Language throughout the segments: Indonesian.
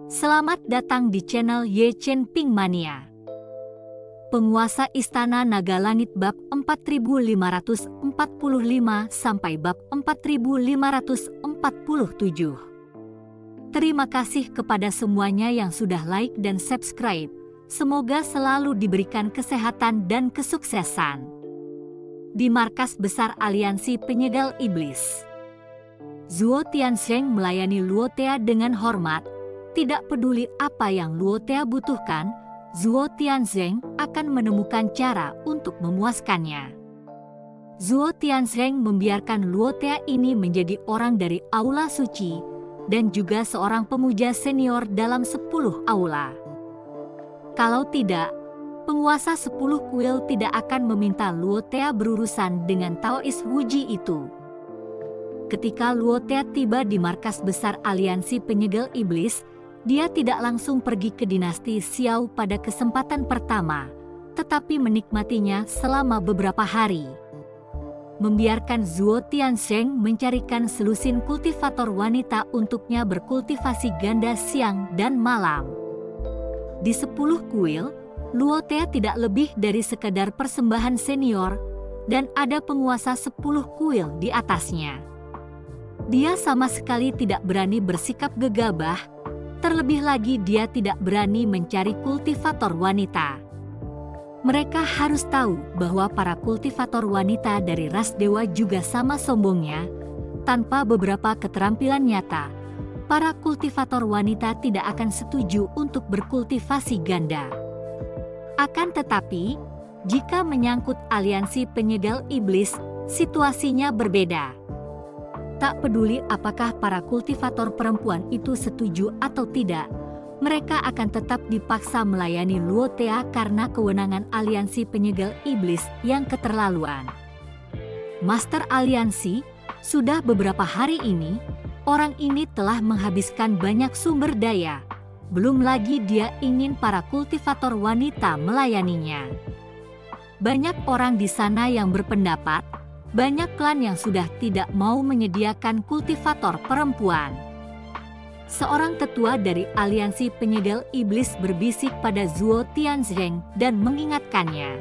Selamat datang di channel Ye Chen Ping Mania. Penguasa Istana Naga Langit bab 4545 sampai bab 4547. Terima kasih kepada semuanya yang sudah like dan subscribe. Semoga selalu diberikan kesehatan dan kesuksesan. Di markas besar aliansi penyegal iblis, Zuo Tianzheng melayani Luo Tea dengan hormat. Tidak peduli apa yang Luo Tea butuhkan, Zuo Tianzheng akan menemukan cara untuk memuaskannya. Zuo Tianzheng membiarkan Luo Tea ini menjadi orang dari aula suci dan juga seorang pemuja senior dalam 10 aula. Kalau tidak, penguasa 10 kuil tidak akan meminta Luo Tea berurusan dengan Taoist Wuji itu. Ketika Luo Tea tiba di markas besar aliansi penyegel iblis, dia tidak langsung pergi ke dinasti Xiao pada kesempatan pertama, tetapi menikmatinya selama beberapa hari. Membiarkan Zuo Tianzheng mencarikan selusin kultivator wanita untuknya berkultivasi ganda siang dan malam. Di 10 kuil, Luo Tea tidak lebih dari sekadar persembahan senior, dan ada penguasa 10 kuil di atasnya. Dia sama sekali tidak berani bersikap gegabah, terlebih lagi dia tidak berani mencari kultivator wanita. Mereka harus tahu bahwa para kultivator wanita dari ras dewa juga sama sombongnya. Tanpa beberapa keterampilan nyata, para kultivator wanita tidak akan setuju untuk berkultivasi ganda. Akan tetapi, jika menyangkut aliansi penyegal iblis, situasinya berbeda. Tak peduli apakah para kultivator perempuan itu setuju atau tidak, mereka akan tetap dipaksa melayani Luo Tea karena kewenangan aliansi penyegel iblis yang keterlaluan. Master aliansi, sudah beberapa hari ini, orang ini telah menghabiskan banyak sumber daya. Belum lagi dia ingin para kultivator wanita melayaninya. Banyak orang di sana yang berpendapat, banyak klan yang sudah tidak mau menyediakan kultivator perempuan. Seorang tetua dari aliansi penyegel iblis berbisik pada Zuo Tianzheng dan mengingatkannya.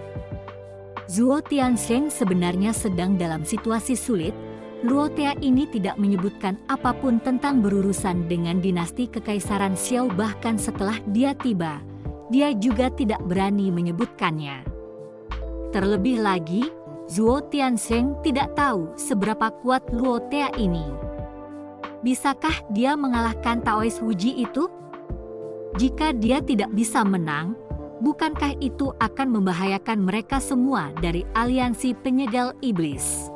Zuo Tianzheng sebenarnya sedang dalam situasi sulit. Luo Tea ini tidak menyebutkan apapun tentang berurusan dengan dinasti Kekaisaran Xiao, bahkan setelah dia tiba, dia juga tidak berani menyebutkannya. Terlebih lagi, Zuo Tianzheng tidak tahu seberapa kuat Luo Tea ini. Bisakah dia mengalahkan Taoist Wuji itu? Jika dia tidak bisa menang, bukankah itu akan membahayakan mereka semua dari aliansi penyegal iblis?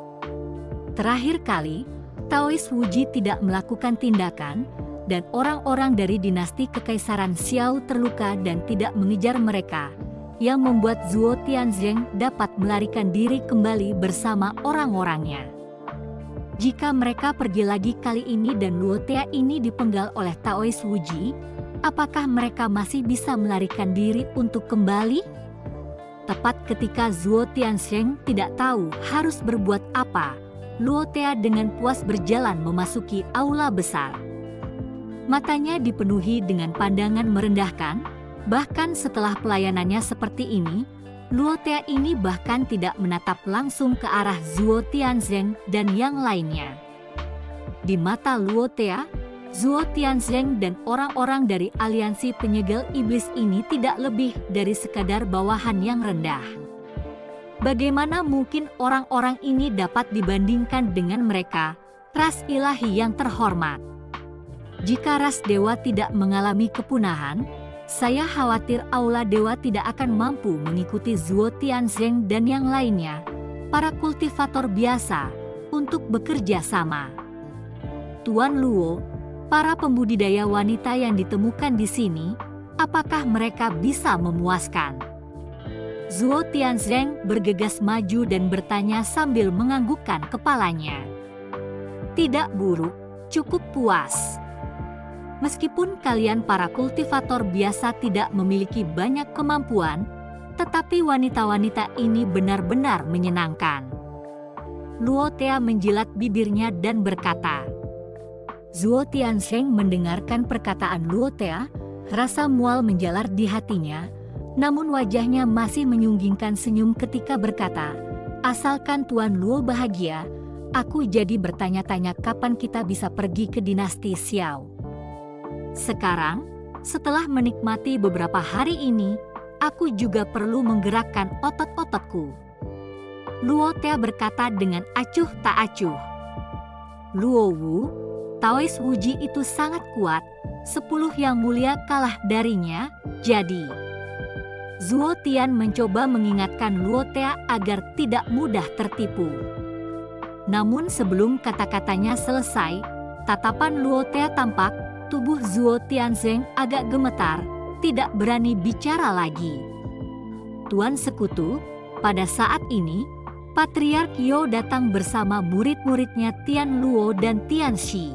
Terakhir kali, Taoist Wuji tidak melakukan tindakan, dan orang-orang dari dinasti Kekaisaran Xiao terluka dan tidak mengejar mereka, yang membuat Zuo Tianzheng dapat melarikan diri kembali bersama orang-orangnya. Jika mereka pergi lagi kali ini dan Luo Tea ini dipenggal oleh Taoist Wuji, apakah mereka masih bisa melarikan diri untuk kembali? Tepat ketika Zuo Tianzheng tidak tahu harus berbuat apa, Luo Tea dengan puas berjalan memasuki aula besar. Matanya dipenuhi dengan pandangan merendahkan. Bahkan setelah pelayanannya seperti ini, Luo Tea ini bahkan tidak menatap langsung ke arah Zuo Tianzheng dan yang lainnya. Di mata Luo Tea, Zuo Tianzheng dan orang-orang dari aliansi penyegel iblis ini tidak lebih dari sekadar bawahan yang rendah. Bagaimana mungkin orang-orang ini dapat dibandingkan dengan mereka, ras ilahi yang terhormat? Jika ras dewa tidak mengalami kepunahan, saya khawatir aula dewa tidak akan mampu mengikuti Zuo Tianzheng dan yang lainnya, para kultivator biasa, untuk bekerja sama. Tuan Luo, para pembudidaya wanita yang ditemukan di sini, apakah mereka bisa memuaskan? Zuo Tianzheng bergegas maju dan bertanya sambil menganggukkan kepalanya. Tidak buruk, cukup puas. Meskipun kalian para kultivator biasa tidak memiliki banyak kemampuan, tetapi wanita-wanita ini benar-benar menyenangkan. Luo Tea menjilat bibirnya dan berkata, Zuo Tianzheng mendengarkan perkataan Luo Tea, rasa mual menjalar di hatinya, namun wajahnya masih menyunggingkan senyum ketika berkata, "Asalkan Tuan Luo bahagia, aku jadi bertanya-tanya kapan kita bisa pergi ke dinasti Xiao." Sekarang, setelah menikmati beberapa hari ini, aku juga perlu menggerakkan otot-ototku. Luo Tea berkata dengan acuh tak acuh. Luo Wu, Taois Wuji itu sangat kuat, 10 yang mulia kalah darinya, jadi. Zuo Tian mencoba mengingatkan Luo Tea agar tidak mudah tertipu. Namun sebelum kata-katanya selesai, tatapan Luo Tea tampak, tubuh Zuo Tianzheng agak gemetar, tidak berani bicara lagi. Tuan Sekutu, pada saat ini, Patriark Yo datang bersama murid-muridnya Tian Luo dan Tian Shi.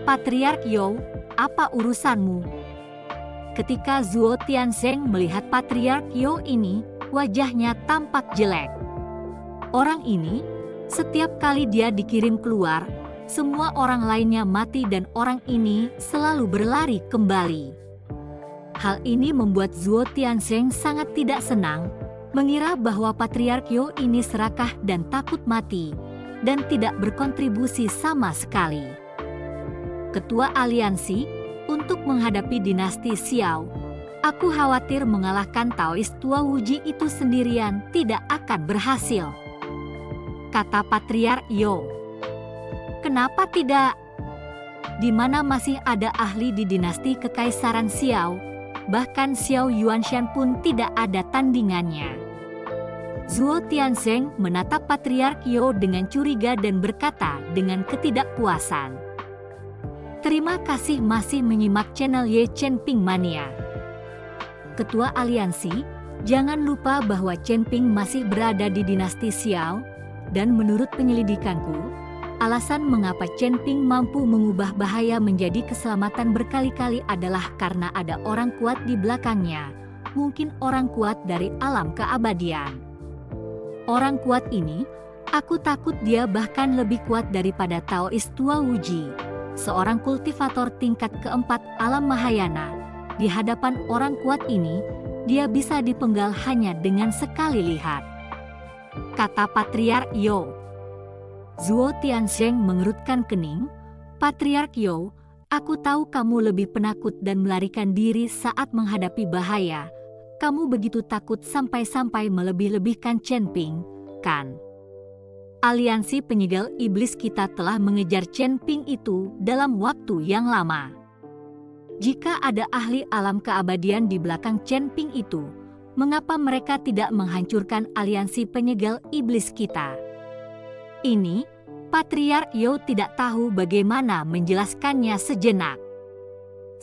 "Patriark Yo, apa urusanmu?" Ketika Zuo Tianzheng melihat Patriark Yo ini, wajahnya tampak jelek. Orang ini, setiap kali dia dikirim keluar, semua orang lainnya mati dan orang ini selalu berlari kembali. Hal ini membuat Zuo Tianzheng sangat tidak senang, mengira bahwa Patriark Yo ini serakah dan takut mati, dan tidak berkontribusi sama sekali. Ketua aliansi, untuk menghadapi dinasti Xiao, aku khawatir mengalahkan Taois tua Wuji itu sendirian tidak akan berhasil, kata Patriark Yo. Kenapa tidak? Di mana masih ada ahli di dinasti Kekaisaran Xiao, bahkan Xiao Yuanshan pun tidak ada tandingannya. Zuo Tianzheng menatap Patriark Yo dengan curiga dan berkata dengan ketidakpuasan, "Terima kasih masih menyimak channel Ye Chen Ping Mania." Ketua aliansi, jangan lupa bahwa Chen Ping masih berada di dinasti Xiao, dan menurut penyelidikanku, alasan mengapa Chen Ping mampu mengubah bahaya menjadi keselamatan berkali-kali adalah karena ada orang kuat di belakangnya, mungkin orang kuat dari alam keabadian. Orang kuat ini, aku takut dia bahkan lebih kuat daripada Taois tua Wuji, seorang kultivator tingkat keempat alam Mahayana. Di hadapan orang kuat ini, dia bisa dipenggal hanya dengan sekali lihat, kata Patriark Yo. Zuo Tianzheng mengerutkan kening. "Patriark Yo, aku tahu kamu lebih penakut dan melarikan diri saat menghadapi bahaya. Kamu begitu takut sampai-sampai melebih-lebihkan Chen Ping, kan? Aliansi penyegel iblis kita telah mengejar Chen Ping itu dalam waktu yang lama. Jika ada ahli alam keabadian di belakang Chen Ping itu, mengapa mereka tidak menghancurkan aliansi penyegel iblis kita?" Ini, Patriark Yo tidak tahu bagaimana menjelaskannya sejenak.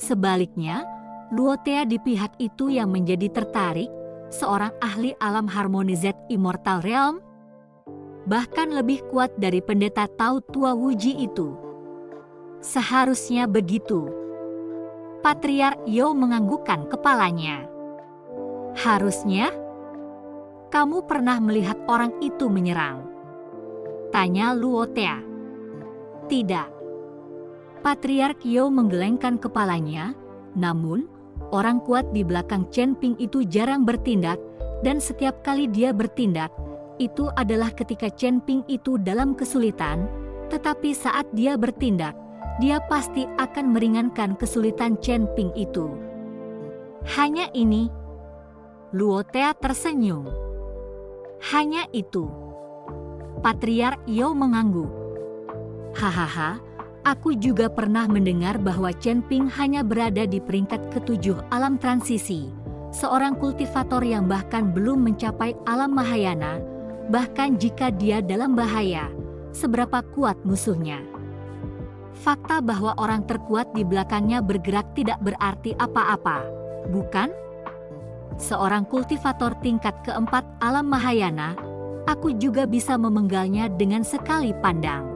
Sebaliknya, Luo Tea di pihak itu yang menjadi tertarik, seorang ahli alam Harmonized Immortal Realm, bahkan lebih kuat dari pendeta Tao tua Wuji itu. Seharusnya begitu. Patriark Yo menganggukkan kepalanya. "Harusnya? Kamu pernah melihat orang itu menyerang?" tanya Luo Tea. "Tidak." Patriark Yo menggelengkan kepalanya, namun orang kuat di belakang Chen Ping itu jarang bertindak, dan setiap kali dia bertindak, itu adalah ketika Chen Ping itu dalam kesulitan, tetapi saat dia bertindak, dia pasti akan meringankan kesulitan Chen Ping itu. Hanya ini. Luo Tea tersenyum. Hanya itu. Patriark Yo mengangguk. Hahaha, aku juga pernah mendengar bahwa Chen Ping hanya berada di peringkat ke-7 alam transisi, seorang kultivator yang bahkan belum mencapai alam Mahayana, bahkan jika dia dalam bahaya, seberapa kuat musuhnya. Fakta bahwa orang terkuat di belakangnya bergerak tidak berarti apa-apa, bukan? Seorang kultivator tingkat keempat alam Mahayana, aku juga bisa memenggalnya dengan sekali pandang.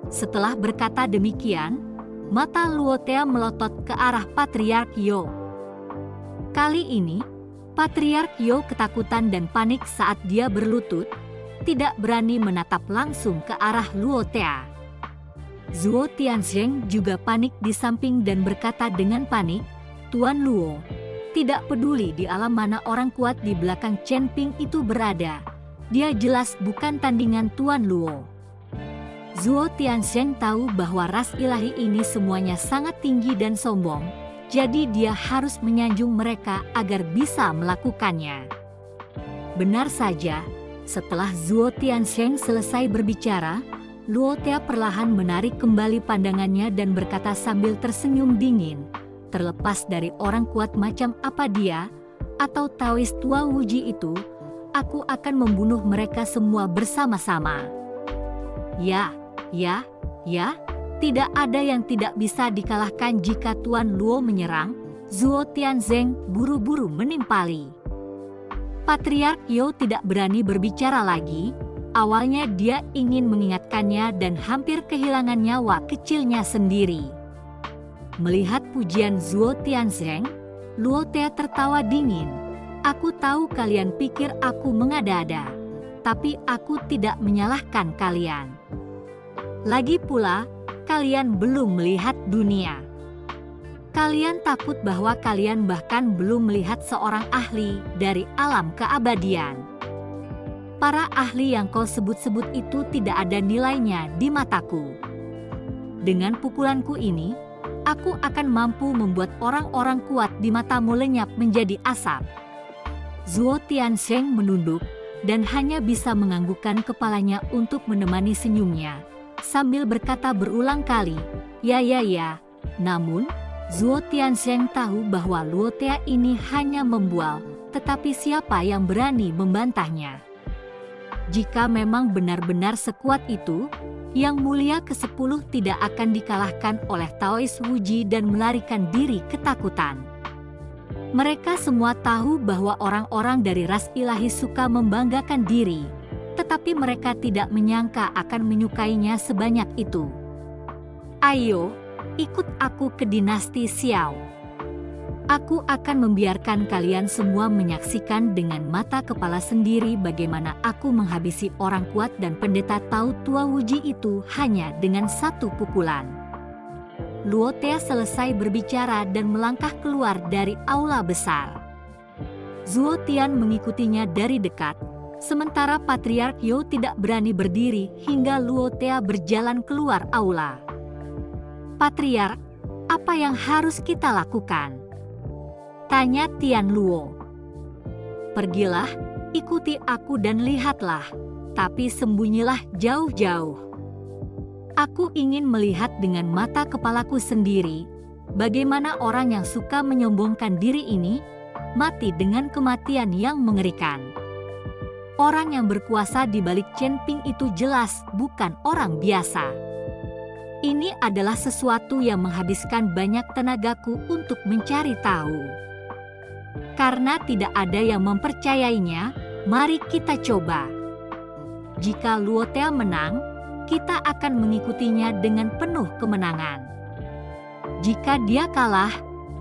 Setelah berkata demikian, mata Luo Tea melotot ke arah Patriark Yo. Kali ini, Patriark Yo ketakutan dan panik saat dia berlutut, tidak berani menatap langsung ke arah Luo Tea. Zhuo Tianzheng juga panik di samping dan berkata dengan panik, "Tuan Luo, tidak peduli di alam mana orang kuat di belakang Chen Ping itu berada, dia jelas bukan tandingan Tuan Luo." Zhuo Tianzheng tahu bahwa ras ilahi ini semuanya sangat tinggi dan sombong, jadi dia harus menyanjung mereka agar bisa melakukannya. Benar saja, setelah Zhuo Tianzheng selesai berbicara, Luo Tia perlahan menarik kembali pandangannya dan berkata sambil tersenyum dingin, "Terlepas dari orang kuat macam apa dia, atau Taois tua Wuji itu, aku akan membunuh mereka semua bersama-sama." Ya, tidak ada yang tidak bisa dikalahkan jika Tuan Luo menyerang. Zhuo Tianzheng buru-buru menimpali. Patriark You tidak berani berbicara lagi. Awalnya dia ingin mengingatkannya dan hampir kehilangan nyawa kecilnya sendiri. Melihat pujian Zhuo Tianzheng, Luo Tia tertawa dingin. "Aku tahu kalian pikir aku mengada-ada, tapi aku tidak menyalahkan kalian. Lagi pula, kalian belum melihat dunia. Kalian takut bahwa kalian bahkan belum melihat seorang ahli dari alam keabadian. Para ahli yang kau sebut-sebut itu tidak ada nilainya di mataku. Dengan pukulanku ini, aku akan mampu membuat orang-orang kuat di matamu lenyap menjadi asap." Zhuo Tianzheng menunduk dan hanya bisa menganggukkan kepalanya untuk menemani senyumnya, sambil berkata berulang kali, Ya. Namun, Zhuo Tianzheng tahu bahwa Luo Tia ini hanya membual, tetapi siapa yang berani membantahnya? Jika memang benar-benar sekuat itu, Yang Mulia ke-10 tidak akan dikalahkan oleh Taois Wuji dan melarikan diri ketakutan. Mereka semua tahu bahwa orang-orang dari ras ilahi suka membanggakan diri, tetapi mereka tidak menyangka akan menyukainya sebanyak itu. "Ayo, ikut aku ke dinasti Xiao. Aku akan membiarkan kalian semua menyaksikan dengan mata kepala sendiri bagaimana aku menghabisi orang kuat dan pendeta Tao tua Wuji itu hanya dengan satu pukulan." Luo Tia selesai berbicara dan melangkah keluar dari aula besar. Zhuo Tian mengikutinya dari dekat, sementara Patriark You tidak berani berdiri hingga Luo Tia berjalan keluar aula. "Patriark, apa yang harus kita lakukan?" tanya Tian Luo. "Pergilah, ikuti aku dan lihatlah, tapi sembunyilah jauh-jauh. Aku ingin melihat dengan mata kepalaku sendiri, bagaimana orang yang suka menyombongkan diri ini, mati dengan kematian yang mengerikan. Orang yang berkuasa di balik Chen Ping itu jelas bukan orang biasa. Ini adalah sesuatu yang menghabiskan banyak tenagaku untuk mencari tahu. Karena tidak ada yang mempercayainya, mari kita coba. Jika Luo Tia menang, kita akan mengikutinya dengan penuh kemenangan. Jika dia kalah,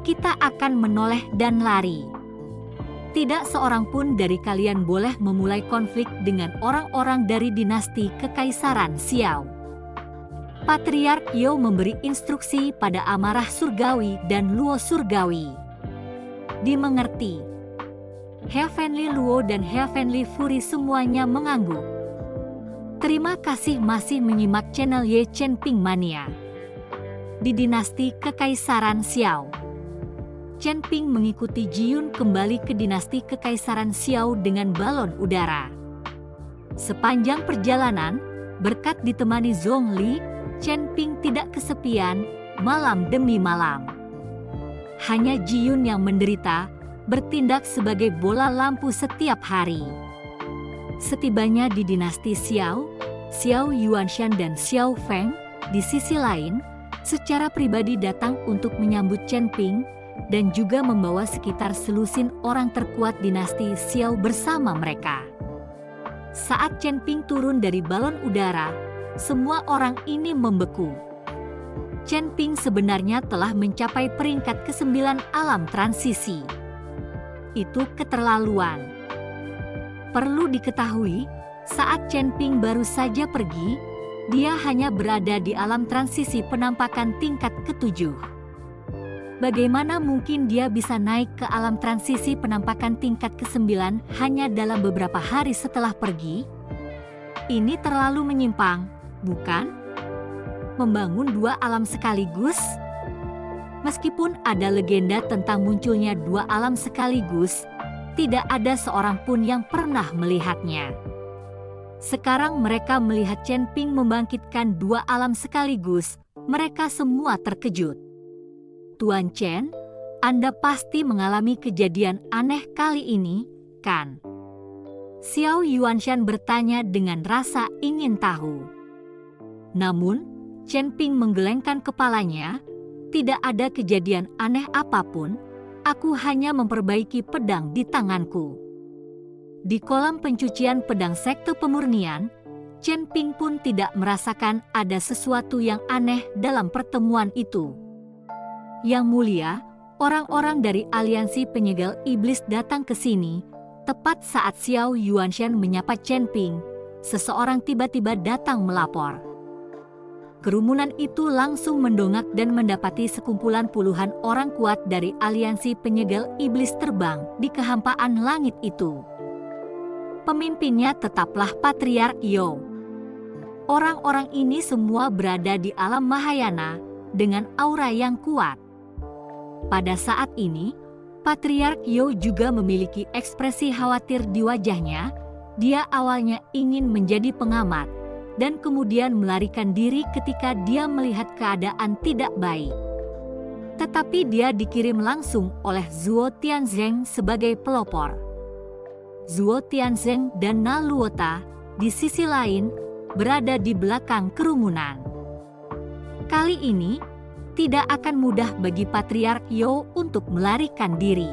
kita akan menoleh dan lari. Tidak seorang pun dari kalian boleh memulai konflik dengan orang-orang dari dinasti Kekaisaran Xiao." Patriark You memberi instruksi pada amarah surgawi dan Luo surgawi. Dimengerti. Heavenly Luo dan Heavenly Fury semuanya mengangguk. Terima kasih masih menyimak channel Ye Chen Ping Mania. Di dinasti Kekaisaran Xiao, Chen Ping mengikuti Jiyun kembali ke dinasti Kekaisaran Xiao dengan balon udara. Sepanjang perjalanan, berkat ditemani Zhongli, Chen Ping tidak kesepian malam demi malam. Hanya Jiyun yang menderita, bertindak sebagai bola lampu setiap hari. Setibanya di dinasti Xiao, Xiao Yuanshan dan Xiao Feng, di sisi lain, secara pribadi datang untuk menyambut Chen Ping, dan juga membawa sekitar selusin orang terkuat dinasti Xiao bersama mereka. Saat Chen Ping turun dari balon udara, semua orang ini membeku. Chen Ping sebenarnya telah mencapai peringkat ke-9 alam transisi. Itu keterlaluan. Perlu diketahui, saat Chen Ping baru saja pergi, Dia hanya berada di alam transisi penampakan tingkat ke-7. Bagaimana mungkin dia bisa naik ke alam transisi penampakan tingkat ke-9 hanya dalam beberapa hari setelah pergi? Ini terlalu menyimpang, bukan? Membangun dua alam sekaligus? Meskipun ada legenda tentang munculnya dua alam sekaligus, tidak ada seorang pun yang pernah melihatnya. Sekarang mereka melihat Chen Ping membangkitkan dua alam sekaligus, mereka semua terkejut. Tuan Chen, Anda pasti mengalami kejadian aneh kali ini, kan? Xiao Yuanshan bertanya dengan rasa ingin tahu. Namun, Chen Ping menggelengkan kepalanya, tidak ada kejadian aneh apapun, aku hanya memperbaiki pedang di tanganku. Di kolam pencucian pedang sekte pemurnian, Chen Ping pun tidak merasakan ada sesuatu yang aneh dalam pertemuan itu. Yang mulia, orang-orang dari aliansi penyegel iblis datang ke sini, tepat saat Xiao Yuanshan menyapa Chen Ping, seseorang tiba-tiba datang melapor. Kerumunan itu langsung mendongak dan mendapati sekumpulan puluhan orang kuat dari aliansi penyegel iblis terbang di kehampaan langit itu. Pemimpinnya tetaplah Patriark Yo. Orang-orang ini semua berada di alam Mahayana dengan aura yang kuat. Pada saat ini, Patriark Yo juga memiliki ekspresi khawatir di wajahnya. Dia awalnya ingin menjadi pengamat, dan kemudian melarikan diri ketika dia melihat keadaan tidak baik. Tetapi dia dikirim langsung oleh Zuo Tianzheng sebagai pelopor. Zuo Tianzheng dan Na Luota, di sisi lain, berada di belakang kerumunan. Kali ini, tidak akan mudah bagi Patriark Yo untuk melarikan diri.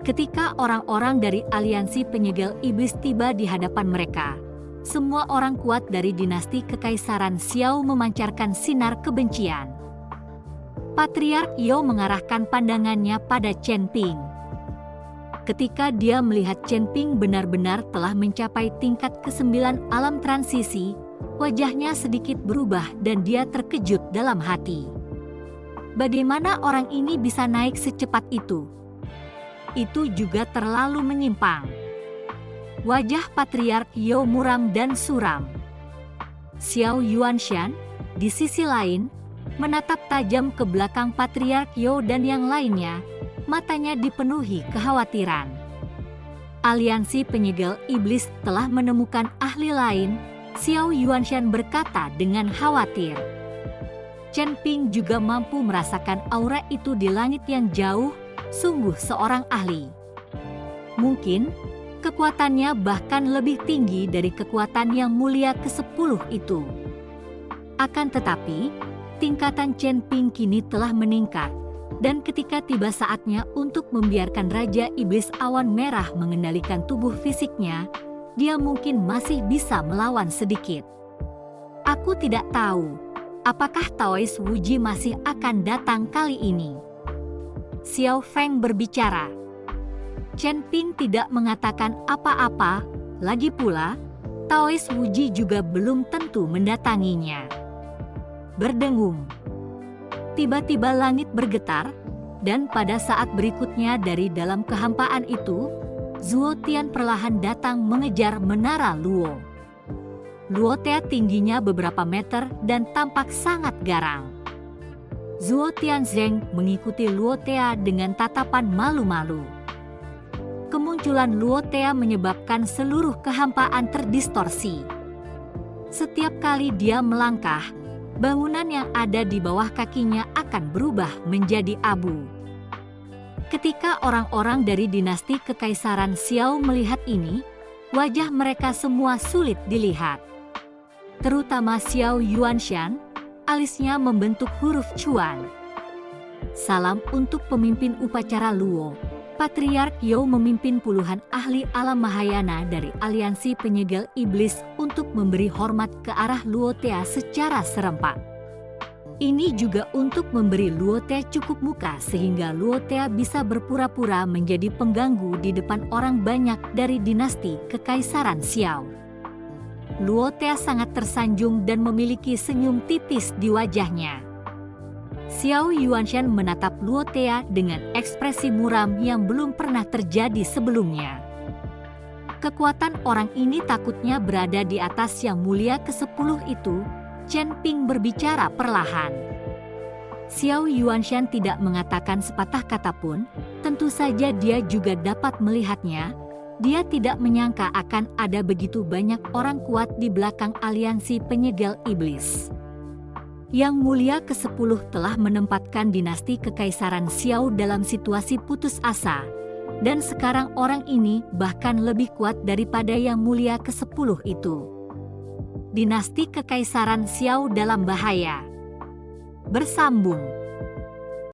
Ketika orang-orang dari aliansi penyegel iblis tiba di hadapan mereka, semua orang kuat dari dinasti Kekaisaran Xiao memancarkan sinar kebencian. Patriark Yo mengarahkan pandangannya pada Chen Ping. Ketika dia melihat Chen Ping benar-benar telah mencapai tingkat ke-9 alam transisi, wajahnya sedikit berubah dan dia terkejut dalam hati. Bagaimana orang ini bisa naik secepat itu? Itu juga terlalu menyimpang. Wajah Patriark Yo muram dan suram. Xiao Yuanshan, di sisi lain, menatap tajam ke belakang Patriark Yo dan yang lainnya, matanya dipenuhi kekhawatiran. Aliansi penyegel iblis telah menemukan ahli lain, Xiao Yuanshan berkata dengan khawatir. Chen Ping juga mampu merasakan aura itu di langit yang jauh, sungguh seorang ahli. Mungkin, kekuatannya bahkan lebih tinggi dari kekuatan yang mulia ke-10 itu. Akan tetapi, tingkatan Chen Ping kini telah meningkat. Dan ketika tiba saatnya untuk membiarkan Raja Iblis Awan Merah mengendalikan tubuh fisiknya, dia mungkin masih bisa melawan sedikit. Aku tidak tahu, apakah Taoist Wuji masih akan datang kali ini. Xiao Feng berbicara. Chen Ping tidak mengatakan apa-apa, lagi pula, Taoist Wuji juga belum tentu mendatanginya. Berdengung. Tiba-tiba langit bergetar, dan pada saat berikutnya dari dalam kehampaan itu, Zuo Tian perlahan datang mengejar menara Luo. Luo Tea tingginya beberapa meter dan tampak sangat garang. Zuo Tianzheng mengikuti Luo Tea dengan tatapan malu-malu. Kemunculan Luo Tea menyebabkan seluruh kehampaan terdistorsi. Setiap kali dia melangkah, bangunan yang ada di bawah kakinya akan berubah menjadi abu. Ketika orang-orang dari dinasti Kekaisaran Xiao melihat ini, wajah mereka semua sulit dilihat. Terutama Xiao Yuanshan, alisnya membentuk huruf cuan. Salam untuk pemimpin upacara Luo. Patriark Yo memimpin puluhan ahli alam Mahayana dari aliansi penyegel iblis untuk memberi hormat ke arah Luo Tea secara serempak. Ini juga untuk memberi Luo Tea cukup muka sehingga Luo Tea bisa berpura-pura menjadi pengganggu di depan orang banyak dari dinasti Kekaisaran Xiao. Luo Tea sangat tersanjung dan memiliki senyum tipis di wajahnya. Xiao Yuanshan menatap Luo Tea dengan ekspresi muram yang belum pernah terjadi sebelumnya. Kekuatan orang ini takutnya berada di atas Yang Mulia ke-10 itu. Chen Ping berbicara perlahan. Xiao Yuanshan tidak mengatakan sepatah kata pun, tentu saja dia juga dapat melihatnya. Dia tidak menyangka akan ada begitu banyak orang kuat di belakang aliansi penyegel iblis. Yang Mulia ke-10 telah menempatkan dinasti Kekaisaran Xiao dalam situasi putus asa, dan sekarang orang ini bahkan lebih kuat daripada Yang Mulia ke-10 itu. Dinasti Kekaisaran Xiao dalam bahaya. Bersambung.